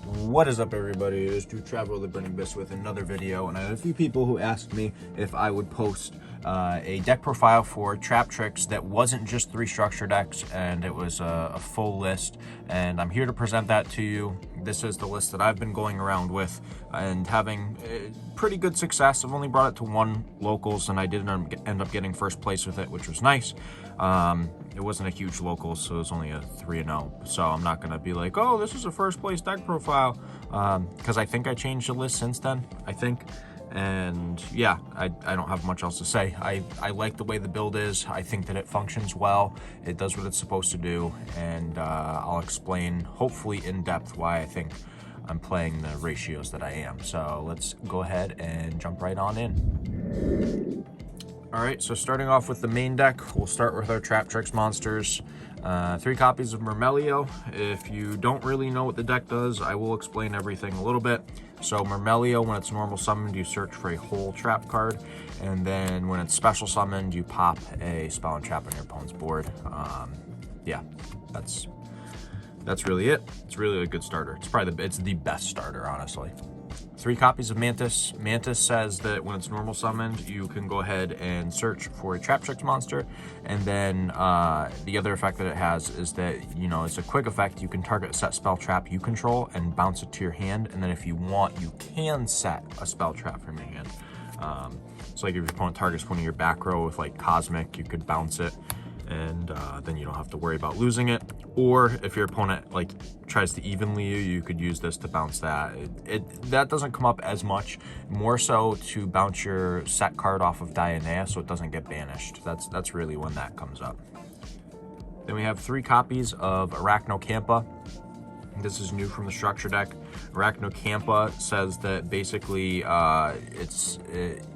What is up, everybody? It is Traptrix the Burning Abyss with another video, and I had a few people who asked me if I would post a deck profile for Traptrix that wasn't just 3 structure decks, and it was a full list, and I'm here to present that to you. This is the list that I've been going around with and having pretty good success. I've only brought it to 1 locals, and I did end up getting first place with it, which was nice. It wasn't a huge local, so it was only a 3-0. So I'm not going to be like, oh, this is a first place deck profile, because I think I changed the list since then, I think. And yeah, I don't have much else to say. I like the way the build is. I think that it functions well. It does what it's supposed to do. And I'll explain, hopefully in depth, why I think I'm playing the ratios that I am. So let's go ahead and jump right on in. All right, so starting off with the main deck, we'll start with our Traptrix monsters. 3 copies of Murmelio. If you don't really know what the deck does, I will explain everything a little bit. So Murmelio, when it's normal summoned, you search for a whole trap card, and then when it's special summoned, you pop a spell and trap on your opponent's board. Yeah, that's really it. It's really a good starter. It's the best starter, honestly. 3 copies of Mantis. Mantis says that when it's normal summoned, you can go ahead and search for a Traptrix monster, and then the other effect that it has is that, you know, it's a quick effect. You can target a set spell trap you control and bounce it to your hand, and then if you want, you can set a spell trap from your hand. So like if your opponent targets one of your back row with like Cosmic, you could bounce it, and then you don't have to worry about losing it. Or if your opponent like tries to evenly you could use this to bounce that. That doesn't come up as much, more so to bounce your set card off of Dionea so it doesn't get banished. That's really when that comes up. Then we have 3 copies of Arachnocampa. This is new from the structure deck. Arachnocampa says that basically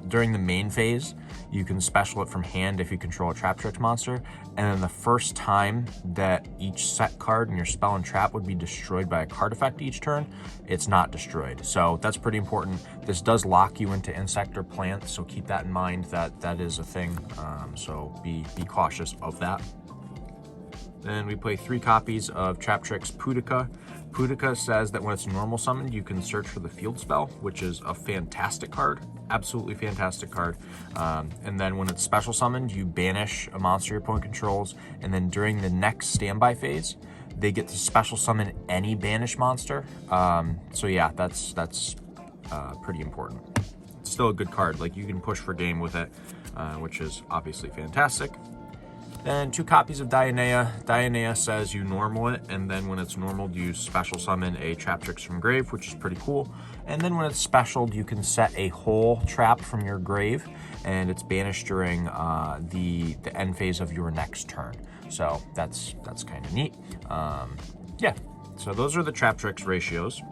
during the main phase, you can special it from hand if you control a Traptrix monster, and then the first time that each set card in your spell and trap would be destroyed by a card effect each turn, it's not destroyed. So that's pretty important. This does lock you into insect or plant, so keep that in mind. That is a thing, so be cautious of that. Then we play 3 copies of Traptrix Pudica. Pudica says that when it's normal summoned, you can search for the field spell, which is a fantastic card, absolutely fantastic card. And then when it's special summoned, you banish a monster your opponent controls, and then during the next standby phase, they get to special summon any banished monster. So yeah, that's pretty important. It's still a good card. Like, you can push for game with it, which is obviously fantastic. Then 2 copies of Dionea. Dionea says you normal it, and then when it's normaled, you special summon a Traptrix from grave, which is pretty cool. And then when it's specialed, you can set a whole trap from your grave, and it's banished during the end phase of your next turn. So that's kind of neat. Yeah, so those are the Traptrix ratios.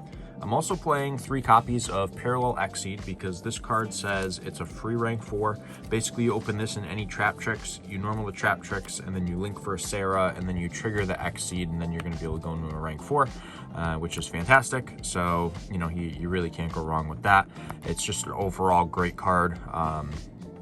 I'm also playing 3 copies of Parallel Exceed because this card says it's a free rank 4. Basically, you open this in any Traptrix, you normal the Traptrix, and then you link for a Sarah, and then you trigger the Exceed, and then you're going to be able to go into a rank 4, which is fantastic. So, you know, you really can't go wrong with that. It's just an overall great card. And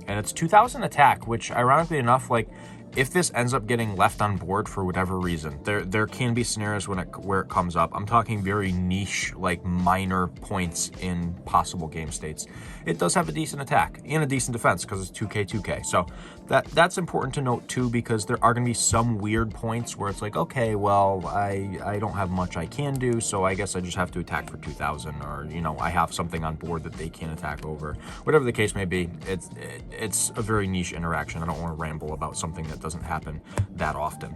it's 2,000 attack, which ironically enough, like, if this ends up getting left on board for whatever reason, there can be scenarios where it comes up. I'm talking very niche, like minor points in possible game states. It does have a decent attack and a decent defense because it's 2K. So that's important to note too, because there are going to be some weird points where it's like, okay, well, I don't have much I can do, so I guess I just have to attack for 2,000, or, you know, I have something on board that they can't attack over. Whatever the case may be, it's a very niche interaction. I don't want to ramble about something that doesn't happen that often.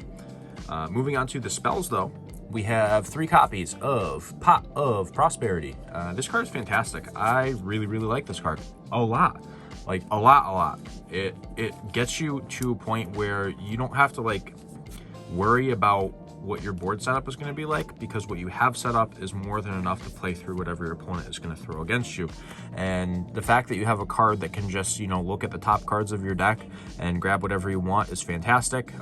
Moving on to the spells, though, we have 3 copies of Pot of Prosperity. This card is fantastic. I really like this card a lot. Like a lot. It gets you to a point where you don't have to like worry about what your board setup is going to be like, because what you have set up is more than enough to play through whatever your opponent is going to throw against you. And the fact that you have a card that can just, you know, look at the top cards of your deck and grab whatever you want is fantastic.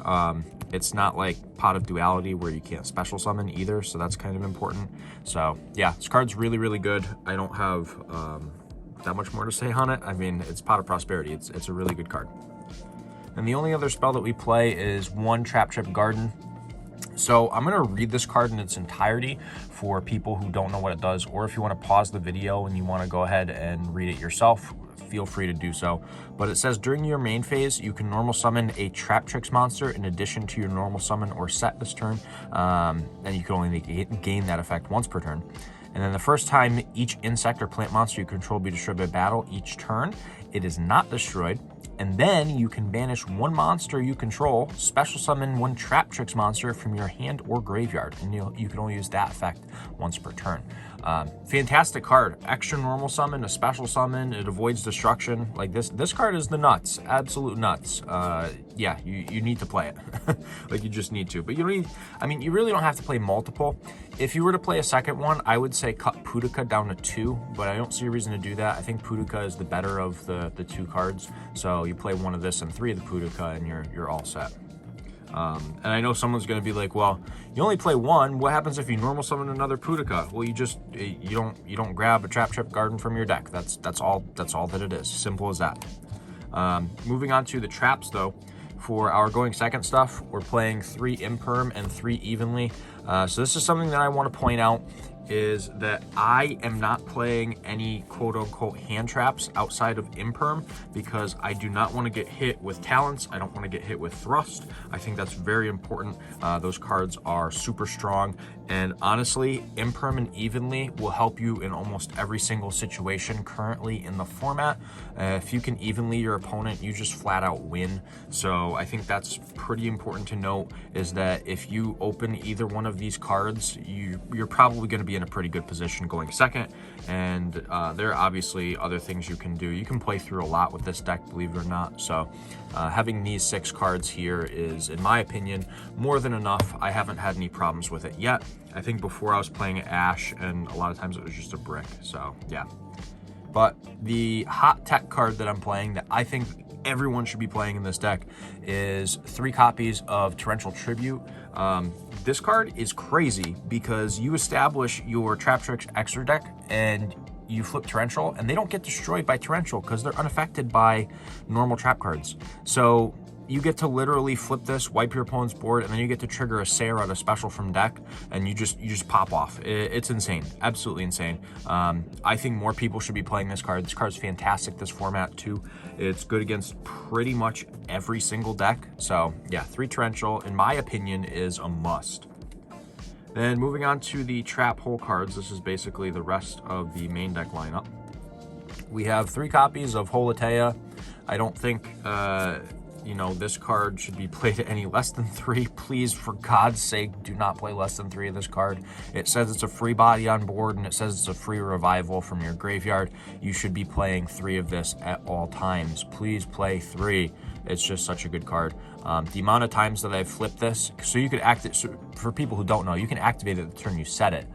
It's not like Pot of Duality where you can't special summon either, so that's kind of important. So yeah, this card's really good. I don't have that much more to say on it. I mean, it's Pot of Prosperity. It's a really good card. And the only other spell that we play is 1 Traptrix Garden. So I'm going to read this card in its entirety for people who don't know what it does, or if you want to pause the video and you want to go ahead and read it yourself, feel free to do so. But it says, during your main phase, you can normal summon a Traptrix monster in addition to your normal summon or set this turn, and you can only gain that effect once per turn. And then the first time each insect or plant monster you control be destroyed by battle each turn, it is not destroyed. And then you can banish one monster you control, special summon one Traptrix monster from your hand or graveyard, and you can only use that effect once per turn. Fantastic card. Extra normal summon, a special summon, it avoids destruction. Like this card is the nuts, absolute nuts. Yeah, you need to play it. Like, you just need to. But you don't need, I mean, you really don't have to play multiple. If you were to play a second one, I would say cut Pudica down to 2, but I don't see a reason to do that. I think Pudica is the better of the 2 cards. So you play one of this and 3 of the Pudica and you're all set. And I know someone's going to be like, well, you only play 1. What happens if you normal summon another Pudica? Well, you don't grab a Traptrix Garden from your deck. That's all that it is. Simple as that. Moving on to the traps, though. For our going second stuff, we're playing 3 imperm and 3 evenly. So this is something that I want to point out, is that I am not playing any quote-unquote hand traps outside of imperm, because I do not want to get hit with talents. I don't want to get hit with thrust. I think that's very important. Those cards are super strong, and honestly, imperm and evenly will help you in almost every single situation currently in the format. If you can evenly your opponent, you just flat out win. So I think that's pretty important to note, is that if you open either one of these cards, you're probably going to be in a pretty good position going second. And there are obviously other things you can do. You can play through a lot with this deck, believe it or not. So having these 6 cards here is, in my opinion, more than enough. I haven't had any problems with it yet. I think before I was playing Ash, and a lot of times it was just a brick. So yeah. But the hot tech card that I'm playing, that I think everyone should be playing in this deck, is 3 copies of Torrential Tribute. This card is crazy because you establish your Traptrix extra deck and you flip Torrential, and they don't get destroyed by Torrential because they're unaffected by normal trap cards. So you get to literally flip this, wipe your opponent's board, and then you get to trigger a Sarah, a special from deck, and you just pop off. It's insane, absolutely insane. I think more people should be playing this card. This card's fantastic, this format too. It's good against pretty much every single deck. So yeah, 3 Torrential, in my opinion, is a must. Then moving on to the trap hole cards, this is basically the rest of the main deck lineup. We have 3 copies of Holatea. I don't think you know, this card should be played at any less than 3. Please, for God's sake, do not play less than 3 of this card. It says it's a free body on board, and it says it's a free revival from your graveyard. You should be playing 3 of this at all times. Please play 3. It's just such a good card. The amount of times that I've flipped this, so you could activate, so for people who don't know, you can activate it the turn you set it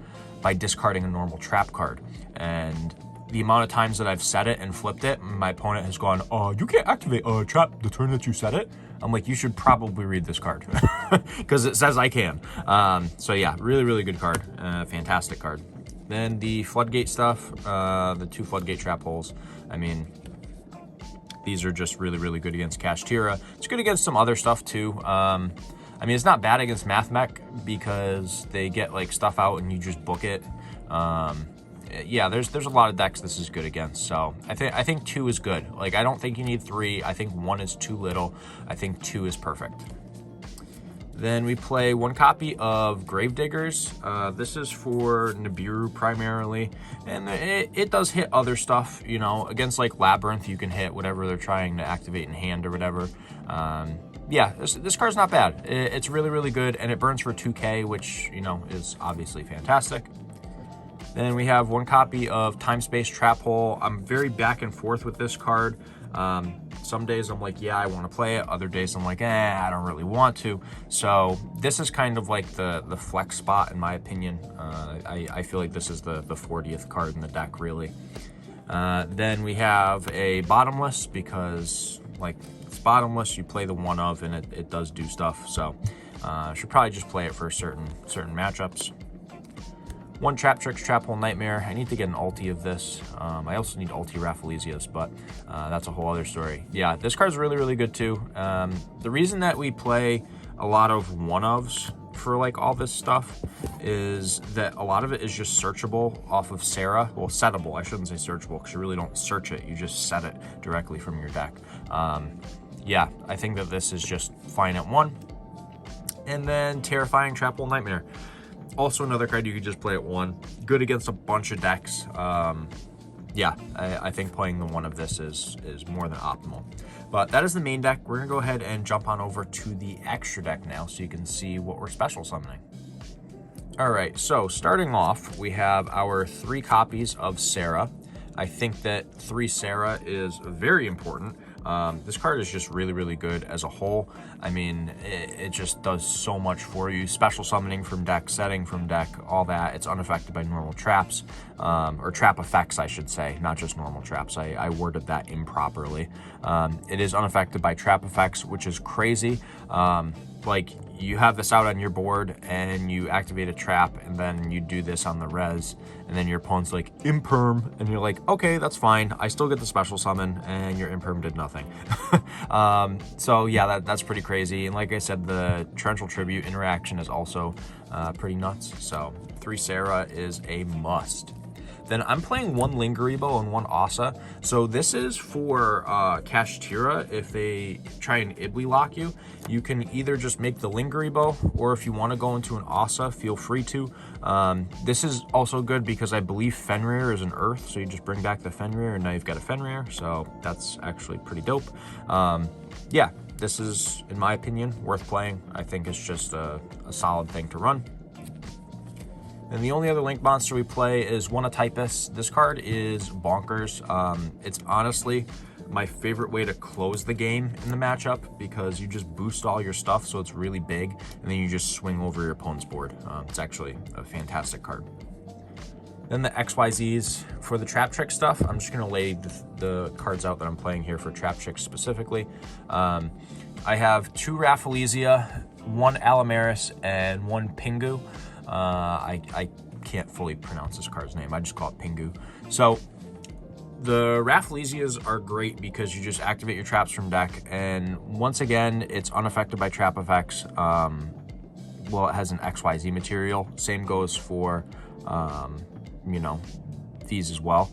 by discarding a normal trap card. And the amount of times that I've set it and flipped it, my opponent has gone, you can't activate a trap the turn that you set it. I'm like, you should probably read this card because it says I can. So yeah, really, really good card. Fantastic card. Then the Floodgate stuff, the 2 Floodgate trap holes. I mean, these are just really, really good against Kashtira. It's good against some other stuff too. I mean, it's not bad against Mathmech because they get like stuff out and you just book it. Yeah, there's a lot of decks this is good against. So I think 2 is good. Like, I don't think you need 3. I think 1 is too little. I think 2 is perfect. Then we play 1 copy of Gravediggers. This is for Nibiru primarily, and it does hit other stuff, you know, against like Labyrinth. You can hit whatever they're trying to activate in hand or whatever. Yeah, this card's not bad. It's really, really good, and it burns for 2k, which, you know, is obviously fantastic. Then we have 1 copy of Time Space Trap Hole. I'm very back and forth with this card. Some days I'm like, yeah, I want to play it. Other days I'm like, I don't really want to. So this is kind of like the flex spot, in my opinion. I feel like this is the 40th card in the deck, really. Then we have a Bottomless, because like it's bottomless, you play the 1 of, and it does do stuff. So should probably just play it for certain matchups. 1 Traptrix Trap Hole Nightmare. I need to get an ulti of this. I also need ulti Raffalesius, but that's a whole other story. Yeah, this card's really, really good too. The reason that we play a lot of 1-ofs for like all this stuff is that a lot of it is just searchable off of Sarah. Well, settable. I shouldn't say searchable because you really don't search it. You just set it directly from your deck. Yeah, I think that this is just fine at 1. And then Terrifying Trap Hole Nightmare. Also another card you could just play at 1. Good against a bunch of decks. Yeah, I think playing the 1 of this is more than optimal. But that is the main deck. We're going to go ahead and jump on over to the extra deck now so you can see what we're special summoning. All right, so starting off, we have our 3 copies of Sarah. I think that 3 Sarah is very important. This card is just really, really good as a whole. I mean, it just does so much for you. Special summoning from deck, setting from deck, all that. It's unaffected by normal traps, or trap effects, I should say, not just normal traps. I worded that improperly. It is unaffected by trap effects, which is crazy. Like, you have this out on your board and you activate a trap and then you do this on the res and then your opponent's like imperm and you're like, okay, that's fine. I still get the special summon and your imperm did nothing. So yeah, that's pretty crazy. And like I said, the torrential tribute interaction is also pretty nuts. So 3 Sarah is a must. Then I'm playing 1 Lingeribo and 1 Asa. So this is for Kashtira. If they try and Ibly lock you, you can either just make the Lingeribo, or if you want to go into an Asa, feel free to. This is also good because I believe Fenrir is an Earth, so you just bring back the Fenrir, and now you've got a Fenrir, so that's actually pretty dope. Yeah, this is, in my opinion, worth playing. I think it's just a solid thing to run. And the only other Link monster we play is One-a-Typus. This card is bonkers. It's honestly my favorite way to close the game in the matchup because you just boost all your stuff so it's really big, and then you just swing over your opponent's board. It's actually a fantastic card. Then the XYZs for the Traptrix stuff. I'm just going to lay the cards out that I'm playing here for Traptrix specifically. I have 2 Rafflesia, 1 Alamaris, and 1 Pingu. I can't fully pronounce this card's name. I just call it Pingu. So the Rafflesias are great because you just activate your traps from deck, and once again, it's unaffected by trap effects. Well, it has an XYZ material. Same goes for, you know, these as well.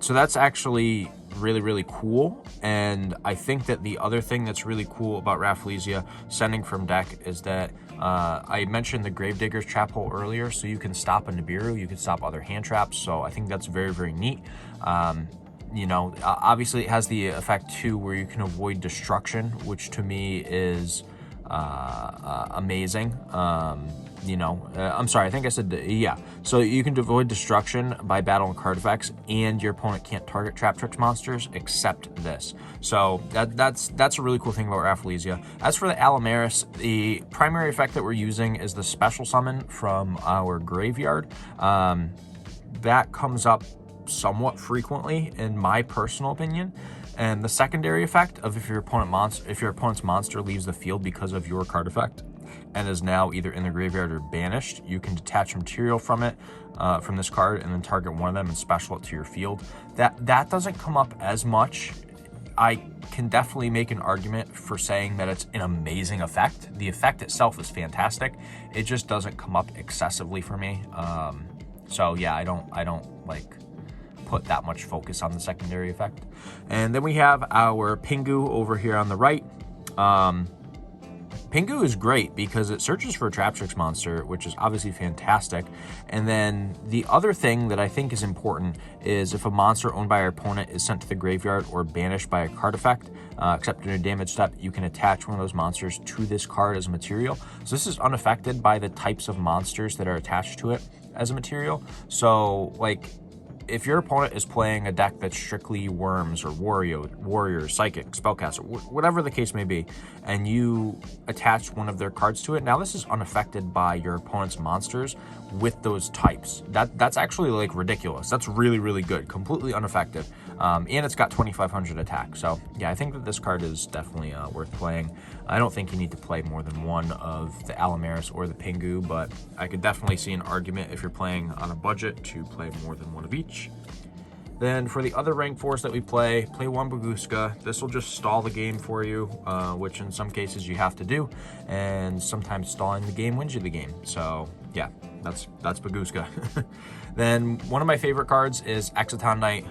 So that's actually really, really cool. And I think that the other thing that's really cool about Rafflesia sending from deck is that I mentioned the Gravedigger's trap hole earlier, so you can stop a Nibiru, you can stop other hand traps, so I think that's very, very neat. You know, obviously it has the effect too where you can avoid destruction, which to me is amazing. You know, I'm sorry, I think I said, yeah. So you can avoid destruction by battle and card effects, and your opponent can't target Traptrix monsters except this. So that's a really cool thing about Rafflesia. As for the Alamaris, the primary effect that we're using is the special summon from our graveyard. That comes up somewhat frequently, in my personal opinion. And the secondary effect of if your opponent's monster leaves the field because of your card effect and is now either in the graveyard or banished, you can detach material from it, from this card, and then target one of them and special it to your field. That doesn't come up as much. I can definitely make an argument for saying that it's an amazing effect. The effect itself is fantastic. It just doesn't come up excessively for me. So yeah, I don't like put that much focus on the secondary effect. And then we have our Pingu over here on the right. Pingu is great because it searches for a Traptrix monster, which is obviously fantastic. And then the other thing that I think is important is if a monster owned by our opponent is sent to the graveyard or banished by a card effect, except in a damage step, you can attach one of those monsters to this card as a material. So this is unaffected by the types of monsters that are attached to it as a material. So like, if your opponent is playing a deck that's strictly worms or warrior, psychic, spellcaster, whatever the case may be, and you attach one of their cards to it, now this is unaffected by your opponent's monsters with those types. That's actually like ridiculous. That's really, really good, completely unaffected. And it's got 2500 attack. So yeah, I think that this card is definitely worth playing. I don't think you need to play more than one of the Alamaris or the Pingu, but I could definitely see an argument if you're playing on a budget to play more than one of each. Then for the other rank 4s that we play one Baguska. This will just stall the game for you, which in some cases you have to do, and sometimes stalling the game wins you the game. So yeah, that's Baguska. Then one of my favorite cards is Exciton Knight.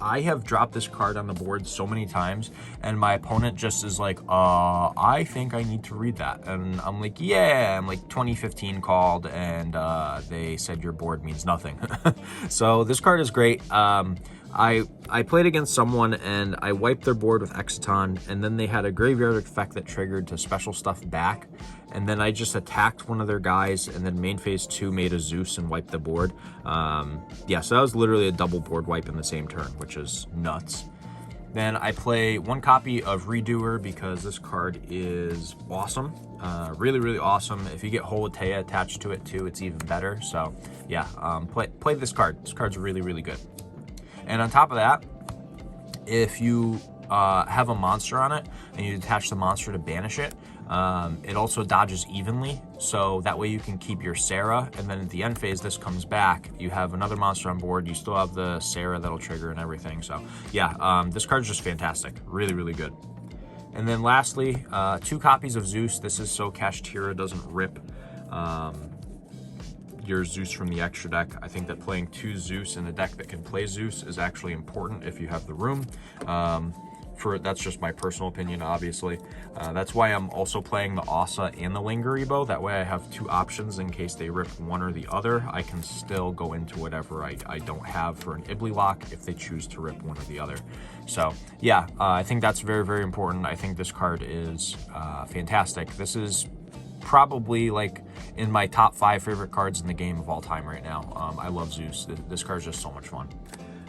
I have dropped this card on the board so many times, and my opponent just is like, I think I need to read that. And I'm like, yeah, I'm like 2015 called, and they said your board means nothing. So this card is great. I played against someone and I wiped their board with Exciton, and then they had a graveyard effect that triggered to special stuff back. And then I just attacked one of their guys, and then main phase 2 made a Zeus and wiped the board. Yeah, so that was literally a double board wipe in the same turn, which is nuts. Then I play one copy of Redoer because this card is awesome. Really, really awesome. If you get Holotea attached to it too, it's even better. So yeah, play this card. This card's really, really good. And on top of that, if you have a monster on it and you attach the monster to banish it, it also dodges evenly, so that way you can keep your Sarah, and then at the end phase this comes back, you have another monster on board, you still have the Sarah that'll trigger and everything. So yeah, this card's just fantastic. Really, really good. And then lastly, 2 copies of Zeus. This is so Kashtira doesn't rip your Zeus from the extra deck. I think that playing 2 Zeus in a deck that can play Zeus is actually important if you have the room. That's just my personal opinion, obviously. That's why I'm also playing the Asa and the Lingeribo. That way I have 2 options in case they rip one or the other. I can still go into whatever I don't have for an Ibli lock if they choose to rip one or the other. So yeah, I think that's very, very important. I think this card is fantastic. This is probably like in my top 5 favorite cards in the game of all time right now. I love Zeus. This card's just so much fun.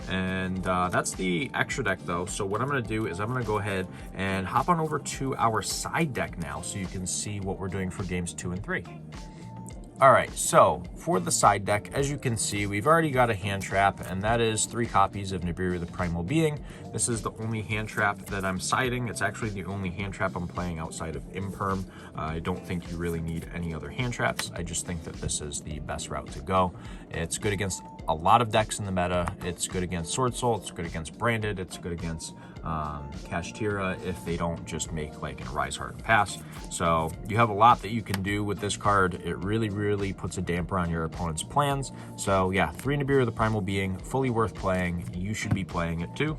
And that's the extra deck though. So what I'm going to do is I'm going to go ahead and hop on over to our side deck now so you can see what we're doing for games 2 and 3. All right, so for the side deck, as you can see, we've already got a hand trap, and that is 3 copies of Nibiru the Primal Being. This is the only hand trap that I'm siding. It's actually the only hand trap I'm playing outside of Imperm. I don't think you really need any other hand traps. I just think that this is the best route to go. It's good against a lot of decks in the meta. It's good against Sword Soul, it's good against Branded, it's good against Kashtira if they don't just make like a Rise Hard Pass. So you have a lot that you can do with this card. It really, really puts a damper on your opponent's plans. So yeah, 3 Nibiru the Primal Being, fully worth playing. You should be playing it too.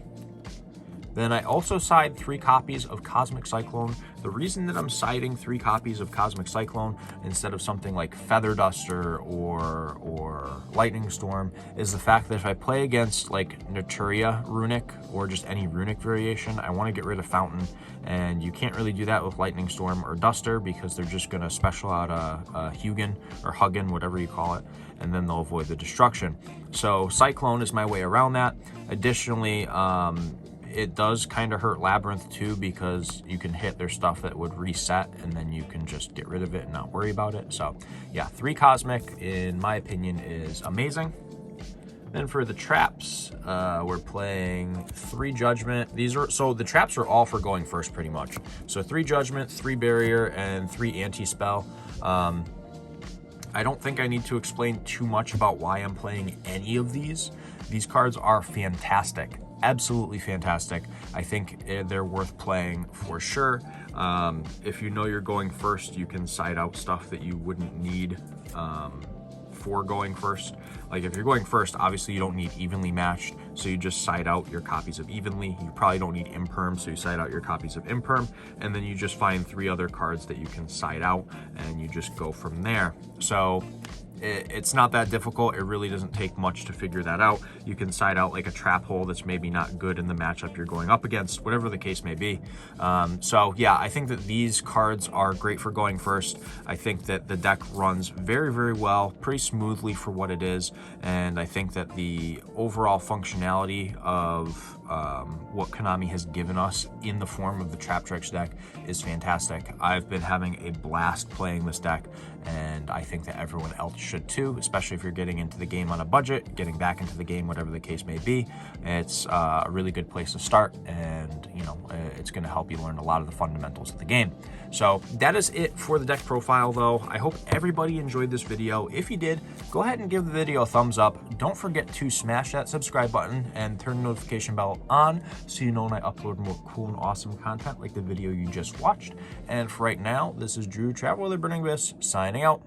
Then I also side 3 copies of Cosmic Cyclone. The reason that I'm siding 3 copies of Cosmic Cyclone instead of something like Feather Duster or Lightning Storm is the fact that if I play against like Naturia Runic or just any Runic variation, I want to get rid of Fountain, and you can't really do that with Lightning Storm or Duster because they're just going to special out a Hugin or Huggin, whatever you call it, and then they'll avoid the destruction. So Cyclone is my way around that. Additionally, it does kind of hurt Labyrinth too because you can hit their stuff that would reset and then you can just get rid of it and not worry about it. So yeah, 3 Cosmic in my opinion is amazing. Then for the traps, we're playing 3 Judgment. So the traps are all for going first pretty much. So 3 Judgment, 3 Barrier, and 3 Anti-Spell. I don't think I need to explain too much about why I'm playing any of these. These cards are fantastic. Absolutely fantastic. I think they're worth playing for sure. If you know you're going first, you can side out stuff that you wouldn't need for going first. Like if you're going first, obviously you don't need evenly matched, so you just side out your copies of evenly. You probably don't need Imperm, so you side out your copies of Imperm, and then you just find 3 other cards that you can side out, and you just go from there. So it's not that difficult. It really doesn't take much to figure that out. You can side out like a trap hole that's maybe not good in the matchup you're going up against, whatever the case may be. So yeah, I think that these cards are great for going first. I think that the deck runs very, very well, pretty smoothly for what it is. And I think that the overall functionality of what Konami has given us in the form of the Traptrix deck is fantastic. I've been having a blast playing this deck, and I think that everyone else should too, especially if you're getting into the game on a budget, getting back into the game, whatever the case may be. It's a really good place to start, and you know, it's going to help you learn a lot of the fundamentals of the game. So that is it for the deck profile, though. I hope everybody enjoyed this video. If you did, go ahead and give the video a thumbs up. Don't forget to smash that subscribe button and turn the notification bell on so you know when I upload more cool and awesome content like the video you just watched. And for right now, this is Drew, Traveler with the Burning Abyss, signing out.